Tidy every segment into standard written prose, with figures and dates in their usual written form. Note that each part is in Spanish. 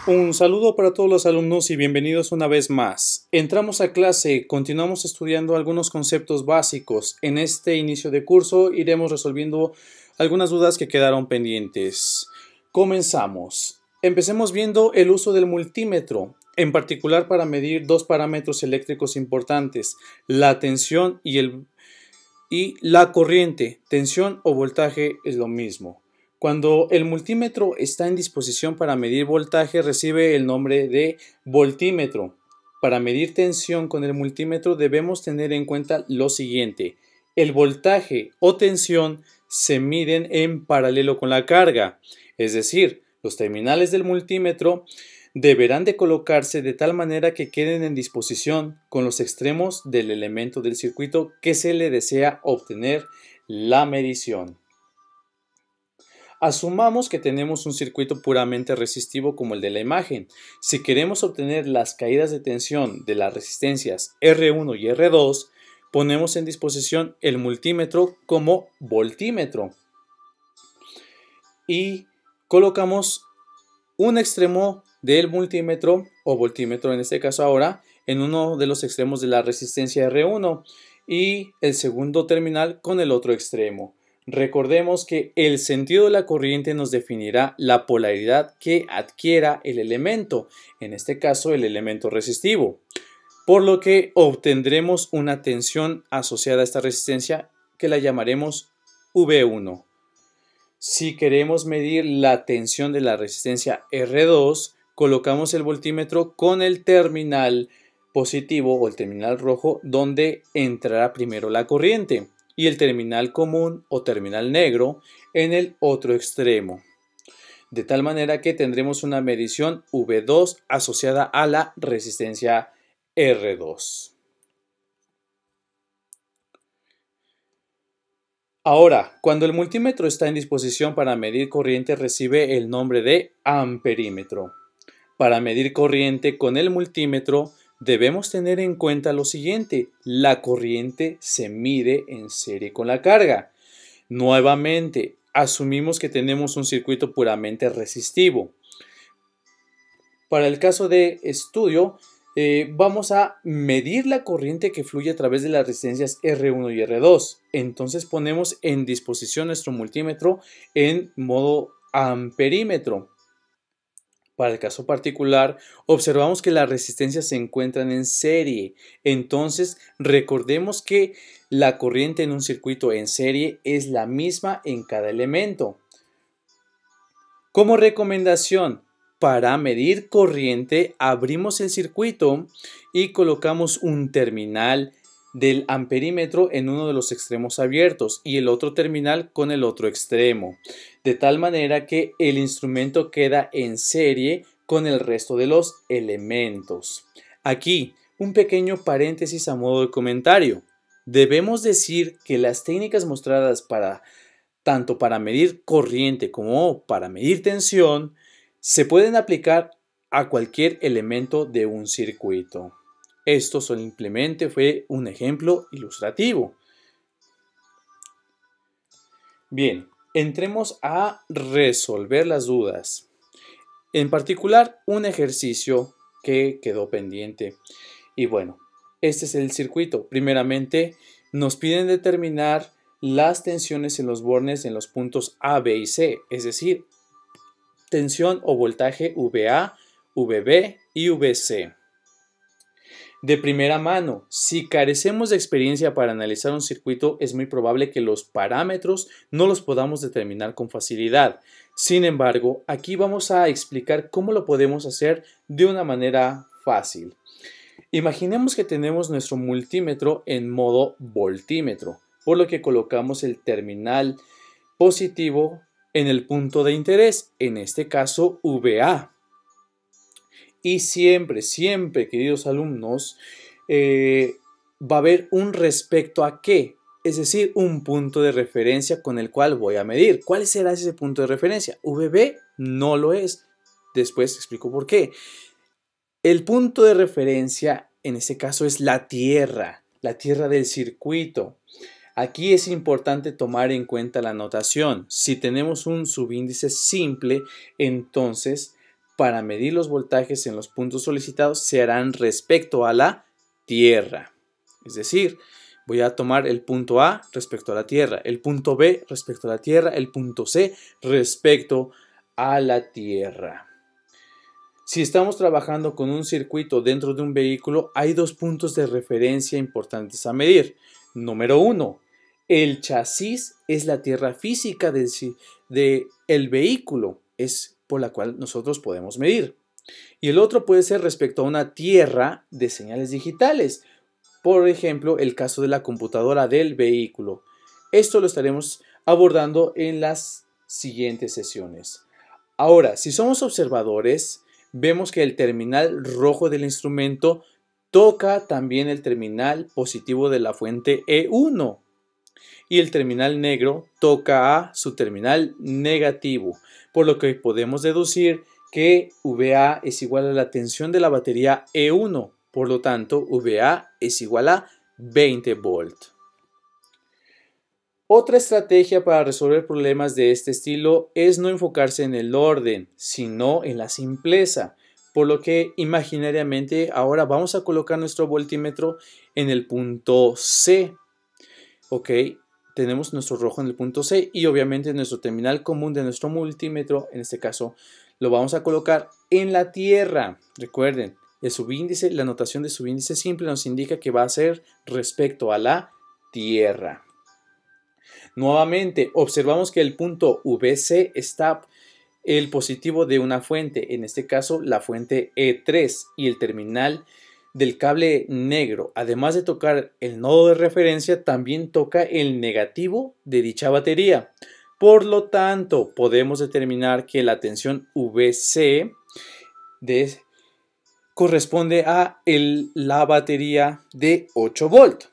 Un saludo para todos los alumnos y bienvenidos una vez más. Entramos a clase, continuamos estudiando algunos conceptos básicos. En este inicio de curso iremos resolviendo algunas dudas que quedaron pendientes. Comenzamos. Empecemos viendo el uso del multímetro, en particular para medir dos parámetros eléctricos importantes, la tensión y la corriente. Tensión o voltaje es lo mismo. Cuando el multímetro está en disposición para medir voltaje, recibe el nombre de voltímetro. Para medir tensión con el multímetro debemos tener en cuenta lo siguiente. El voltaje o tensión se miden en paralelo con la carga, es decir, los terminales del multímetro deberán de colocarse de tal manera que queden en disposición con los extremos del elemento del circuito que se le desea obtener la medición. Asumamos que tenemos un circuito puramente resistivo como el de la imagen. Si queremos obtener las caídas de tensión de las resistencias R1 y R2, ponemos en disposición el multímetro como voltímetro y colocamos un extremo del multímetro o voltímetro en este caso ahora en uno de los extremos de la resistencia R1 y el segundo terminal con el otro extremo. Recordemos que el sentido de la corriente nos definirá la polaridad que adquiera el elemento, en este caso el elemento resistivo, por lo que obtendremos una tensión asociada a esta resistencia que la llamaremos V1. Si queremos medir la tensión de la resistencia R2, colocamos el voltímetro con el terminal positivo o el terminal rojo donde entrará primero la corriente y el terminal común o terminal negro en el otro extremo. De tal manera que tendremos una medición V2 asociada a la resistencia R2. Ahora, cuando el multímetro está en disposición para medir corriente, recibe el nombre de amperímetro. Para medir corriente con el multímetro, debemos tener en cuenta lo siguiente: la corriente se mide en serie con la carga. Nuevamente, asumimos que tenemos un circuito puramente resistivo. Para el caso de estudio, vamos a medir la corriente que fluye a través de las resistencias R1 y R2. Entonces ponemos en disposición nuestro multímetro en modo amperímetro. Para el caso particular, observamos que las resistencias se encuentran en serie. Entonces, recordemos que la corriente en un circuito en serie es la misma en cada elemento. Como recomendación, para medir corriente, abrimos el circuito y colocamos un terminal del amperímetro en uno de los extremos abiertos y el otro terminal con el otro extremo, de tal manera que el instrumento queda en serie con el resto de los elementos. Aquí, un pequeño paréntesis a modo de comentario. Debemos decir que las técnicas mostradas tanto para medir corriente como para medir tensión se pueden aplicar a cualquier elemento de un circuito. Esto simplemente fue un ejemplo ilustrativo. Bien, entremos a resolver las dudas. En particular, un ejercicio que quedó pendiente. Y bueno, este es el circuito. Primeramente, nos piden determinar las tensiones en los bornes en los puntos A, B y C, es decir, tensión o voltaje VA, VB y VC. De primera mano, si carecemos de experiencia para analizar un circuito, es muy probable que los parámetros no los podamos determinar con facilidad. Sin embargo, aquí vamos a explicar cómo lo podemos hacer de una manera fácil. Imaginemos que tenemos nuestro multímetro en modo voltímetro, por lo que colocamos el terminal positivo en el punto de interés, en este caso VA. Y siempre, queridos alumnos, va a haber un respecto a qué, es decir, un punto de referencia con el cual voy a medir. ¿Cuál será ese punto de referencia? VB no lo es. Después explico por qué. El punto de referencia en este caso es la tierra del circuito. Aquí es importante tomar en cuenta la notación. Si tenemos un subíndice simple, entonces para medir los voltajes en los puntos solicitados se harán respecto a la tierra. Es decir, voy a tomar el punto A respecto a la tierra, el punto B respecto a la tierra, el punto C respecto a la tierra. Si estamos trabajando con un circuito dentro de un vehículo, hay dos puntos de referencia importantes a medir. Número 1, el chasis es la tierra física del vehículo, es por la cual nosotros podemos medir. Y el otro puede ser respecto a una tierra de señales digitales. Por ejemplo, el caso de la computadora del vehículo. Esto lo estaremos abordando en las siguientes sesiones. Ahora, si somos observadores, vemos que el terminal rojo del instrumento toca también el terminal positivo de la fuente E1 y el terminal negro toca a su terminal negativo, por lo que podemos deducir que VA es igual a la tensión de la batería E1, por lo tanto VA es igual a 20 volts. Otra estrategia para resolver problemas de este estilo es no enfocarse en el orden, sino en la simpleza, por lo que imaginariamente ahora vamos a colocar nuestro voltímetro en el punto C. Ok, tenemos nuestro rojo en el punto C y obviamente nuestro terminal común de nuestro multímetro, en este caso, lo vamos a colocar en la tierra. Recuerden, el subíndice, la notación de subíndice simple nos indica que va a ser respecto a la tierra. Nuevamente, observamos que el punto VC está el positivo de una fuente, en este caso la fuente E3, y el terminal del cable negro, además de tocar el nodo de referencia, también toca el negativo de dicha batería. Por lo tanto, podemos determinar que la tensión VC corresponde a la batería de 8 volts.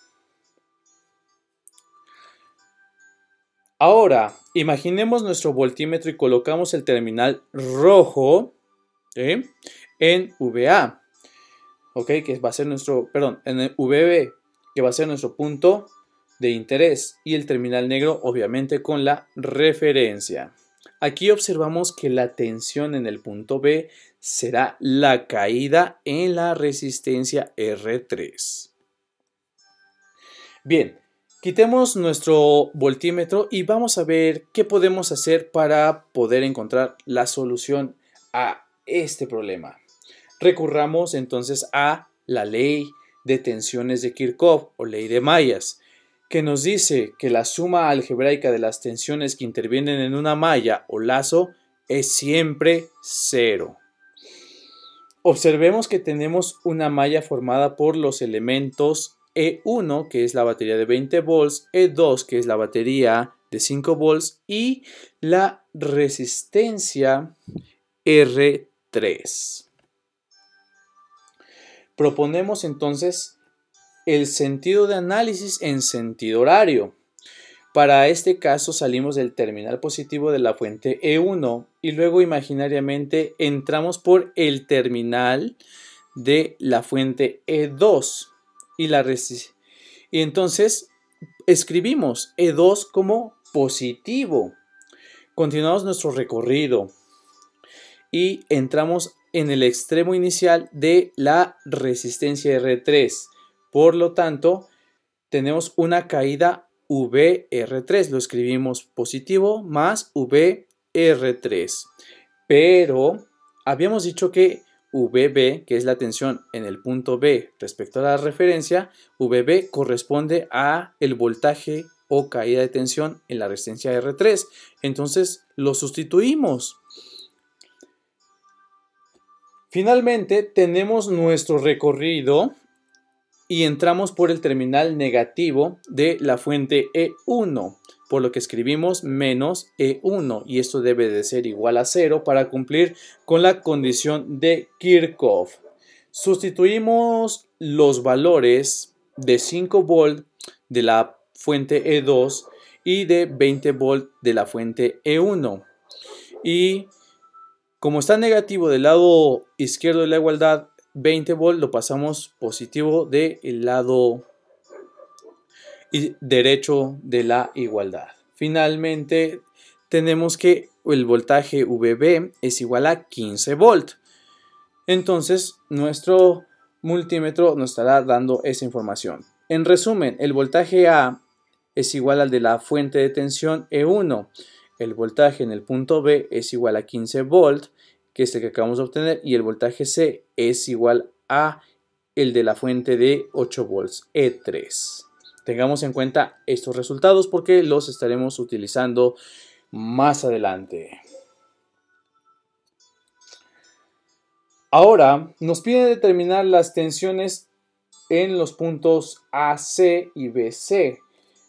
Ahora, imaginemos nuestro voltímetro y colocamos el terminal rojo en VA, que va a ser en el VB, que va a ser nuestro punto de interés, y el terminal negro obviamente con la referencia. Aquí observamos que la tensión en el punto B será la caída en la resistencia R3. Bien. Quitemos nuestro voltímetro y vamos a ver qué podemos hacer para poder encontrar la solución a este problema. Recurramos entonces a la ley de tensiones de Kirchhoff o ley de mallas, que nos dice que la suma algebraica de las tensiones que intervienen en una malla o lazo es siempre 0. Observemos que tenemos una malla formada por los elementos E1, que es la batería de 20 volts, E2, que es la batería de 5 volts, y la resistencia R3. Proponemos entonces el sentido de análisis en sentido horario. Para este caso salimos del terminal positivo de la fuente E1 y luego imaginariamente entramos por el terminal de la fuente E2. Y entonces escribimos E2 como positivo. Continuamos nuestro recorrido y entramos en el extremo inicial de la resistencia R3. Por lo tanto, tenemos una caída VR3. Lo escribimos positivo más VR3. Pero habíamos dicho que VB, que es la tensión en el punto B respecto a la referencia, VB corresponde a el voltaje o caída de tensión en la resistencia R3. Entonces lo sustituimos. Finalmente tenemos nuestro recorrido y entramos por el terminal negativo de la fuente E1, por lo que escribimos menos E1 y esto debe de ser igual a 0 para cumplir con la condición de Kirchhoff. Sustituimos los valores de 5 volt de la fuente E2 y de 20 volt de la fuente E1 y como está negativo del lado izquierdo de la igualdad, 20 volt lo pasamos positivo del lado derecho de la igualdad. Finalmente tenemos que el voltaje VB es igual a 15 volt. Entonces, nuestro multímetro nos estará dando esa información. En resumen, el voltaje A es igual al de la fuente de tensión E1. El voltaje en el punto B es igual a 15 volt, que es el que acabamos de obtener, y el voltaje C es igual a el de la fuente de 8 volts, E3. Tengamos en cuenta estos resultados porque los estaremos utilizando más adelante. Ahora nos pide determinar las tensiones en los puntos AC y BC.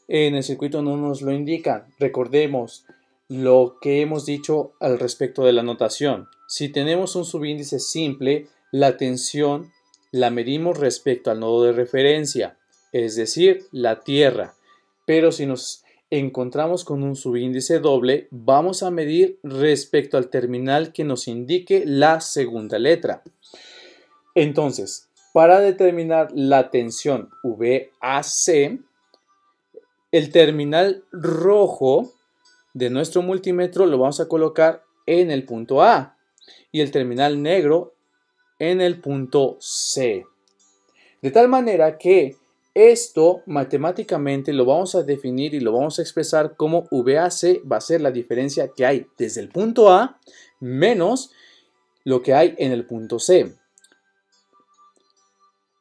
En el circuito no nos lo indican. Recordemos lo que hemos dicho al respecto de la notación. Si tenemos un subíndice simple, la tensión la medimos respecto al nodo de referencia, es decir, la tierra. Pero si nos encontramos con un subíndice doble, vamos a medir respecto al terminal que nos indique la segunda letra. Entonces, para determinar la tensión VAC, el terminal rojo de nuestro multímetro lo vamos a colocar en el punto A y el terminal negro en el punto C. De tal manera que esto matemáticamente lo vamos a definir y lo vamos a expresar como VAC va a ser la diferencia que hay desde el punto A menos lo que hay en el punto C.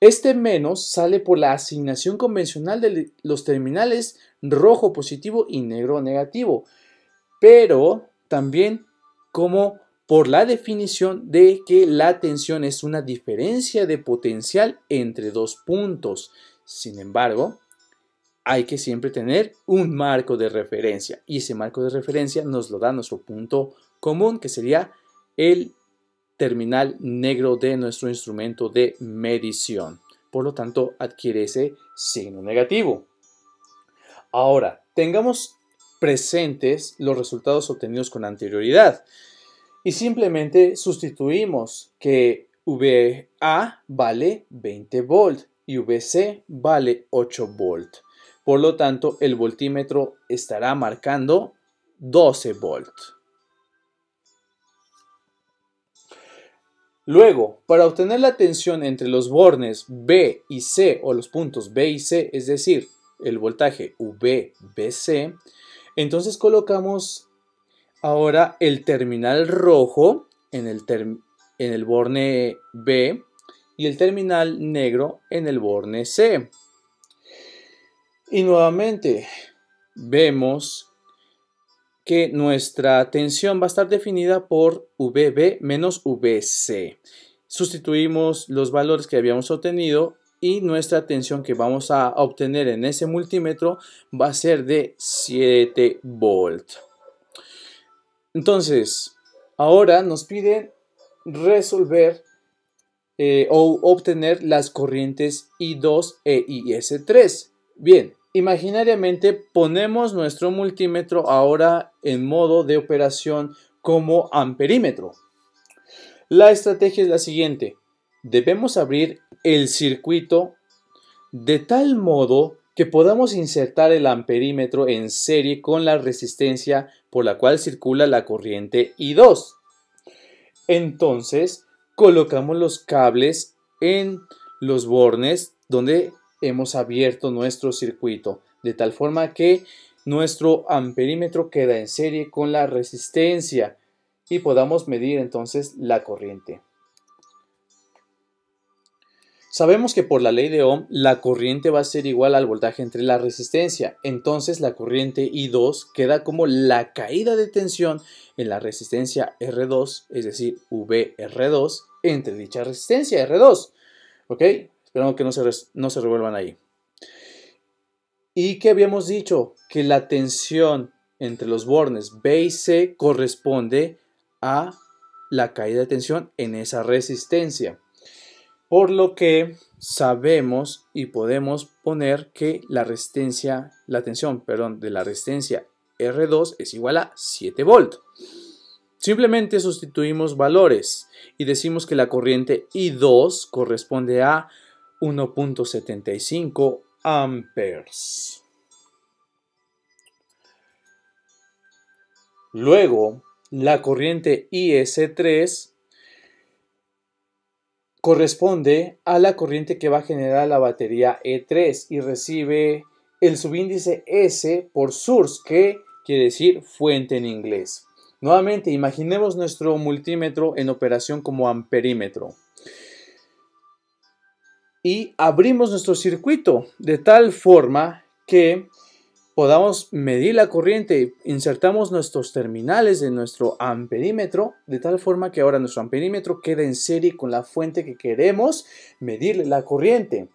Este menos sale por la asignación convencional de los terminales rojo positivo y negro negativo, pero también como por la definición de que la tensión es una diferencia de potencial entre dos puntos. Sin embargo, hay que siempre tener un marco de referencia y ese marco de referencia nos lo da nuestro punto común, que sería el terminal negro de nuestro instrumento de medición. Por lo tanto, adquiere ese signo negativo. Ahora, tengamos presentes los resultados obtenidos con anterioridad y simplemente sustituimos que VA vale 20 volt y VC vale 8 volt. Por lo tanto, el voltímetro estará marcando 12 volt. Luego, para obtener la tensión entre los bornes B y C o los puntos B y C, es decir, el voltaje VBC, entonces colocamos ahora el terminal rojo en el borne B y el terminal negro en el borne C. Y nuevamente vemos que nuestra tensión va a estar definida por VB menos VC. Sustituimos los valores que habíamos obtenido y nuestra tensión que vamos a obtener en ese multímetro va a ser de 7 volt. Entonces, ahora nos piden resolver o obtener las corrientes I2 e IS3. Bien, imaginariamente ponemos nuestro multímetro ahora en modo de operación como amperímetro. La estrategia es la siguiente. Debemos abrir el circuito de tal modo que podamos insertar el amperímetro en serie con la resistencia por la cual circula la corriente I2. Entonces, colocamos los cables en los bornes donde hemos abierto nuestro circuito, de tal forma que nuestro amperímetro queda en serie con la resistencia y podamos medir entonces la corriente. Sabemos que por la ley de Ohm la corriente va a ser igual al voltaje entre la resistencia, entonces la corriente I2 queda como la caída de tensión en la resistencia R2, es decir, VR2, entre dicha resistencia R2. ¿Ok? Esperamos que no se revuelvan ahí. ¿Y qué habíamos dicho? Que la tensión entre los bornes B y C corresponde a la caída de tensión en esa resistencia. Por lo que sabemos y podemos poner que la tensión de la resistencia R2 es igual a 7 volt. Simplemente sustituimos valores y decimos que la corriente I2 corresponde a 1.75 amperes. Luego, la corriente IS3 corresponde a la corriente que va a generar la batería E3 y recibe el subíndice S por source, que quiere decir fuente en inglés. Nuevamente, imaginemos nuestro multímetro en operación como amperímetro. Y abrimos nuestro circuito de tal forma que podamos medir la corriente. Insertamos nuestros terminales de nuestro amperímetro de tal forma que ahora nuestro amperímetro quede en serie con la fuente que queremos medir la corriente.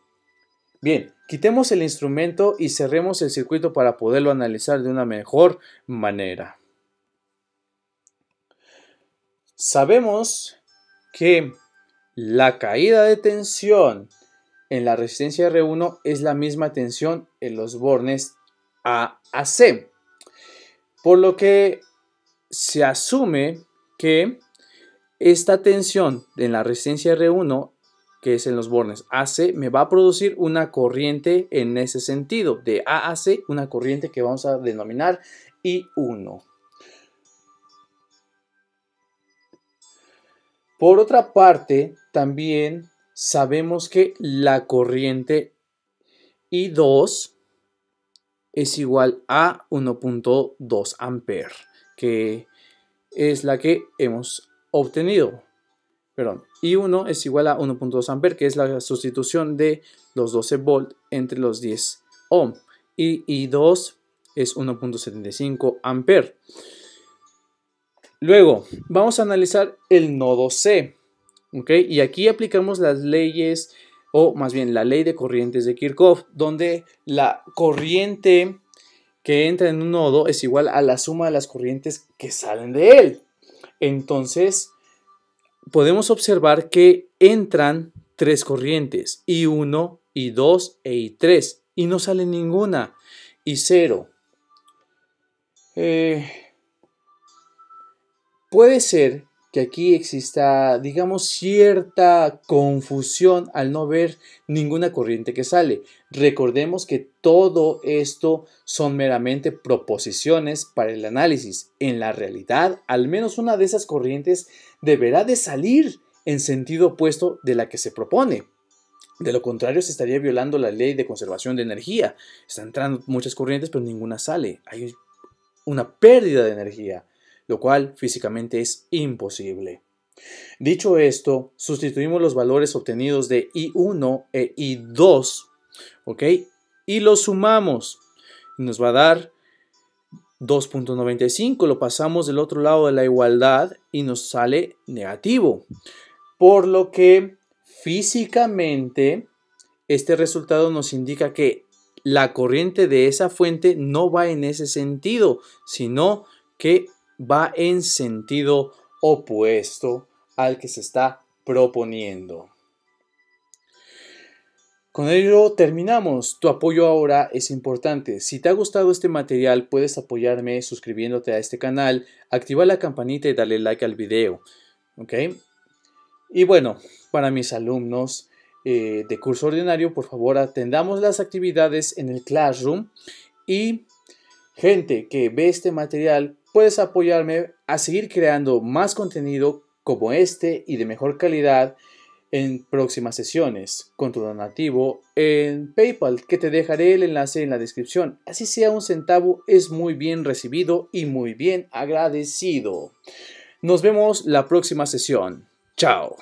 Bien, quitemos el instrumento y cerremos el circuito para poderlo analizar de una mejor manera. Sabemos que la caída de tensión en la resistencia R1 es la misma tensión en los bornes A a C, por lo que se asume que esta tensión en la resistencia R1, que es en los bornes AC, me va a producir una corriente en ese sentido, de A a C, una corriente que vamos a denominar I1. Por otra parte, también sabemos que la corriente I2 es igual a 1.2 amperes, que es la que hemos obtenido. Perdón, I1 es igual a 1.2 amperes, que es la sustitución de los 12 volts entre los 10 ohm. Y I2 es 1.75 amperes. Luego, vamos a analizar el nodo C. ¿Okay? Y aquí aplicamos las leyes, o más bien la ley de corrientes de Kirchhoff, donde la corriente que entra en un nodo es igual a la suma de las corrientes que salen de él. Entonces, podemos observar que entran tres corrientes, I1, I2 e I3, y no sale ninguna, I0. Puede ser que aquí exista, digamos, cierta confusión al no ver ninguna corriente que sale. Recordemos que todo esto son meramente proposiciones para el análisis. En la realidad, al menos una de esas corrientes deberá de salir en sentido opuesto de la que se propone. De lo contrario, se estaría violando la ley de conservación de energía. Están entrando muchas corrientes, pero ninguna sale. Hay una pérdida de energía, lo cual físicamente es imposible. Dicho esto, sustituimos los valores obtenidos de I1 e I2, ¿ok? Y los sumamos. Nos va a dar 2.95, lo pasamos del otro lado de la igualdad y nos sale negativo. Por lo que físicamente este resultado nos indica que la corriente de esa fuente no va en ese sentido, sino que va en sentido opuesto al que se está proponiendo. Con ello terminamos. Tu apoyo ahora es importante. Si te ha gustado este material, puedes apoyarme suscribiéndote a este canal, activar la campanita y darle like al video. ¿Ok? Y bueno, para mis alumnos de curso ordinario, por favor atendamos las actividades en el Classroom. Y gente que ve este material, puedes apoyarme a seguir creando más contenido como este y de mejor calidad en próximas sesiones con tu donativo en PayPal, que te dejaré el enlace en la descripción. Así sea un centavo, es muy bien recibido y muy bien agradecido. Nos vemos la próxima sesión. Chao.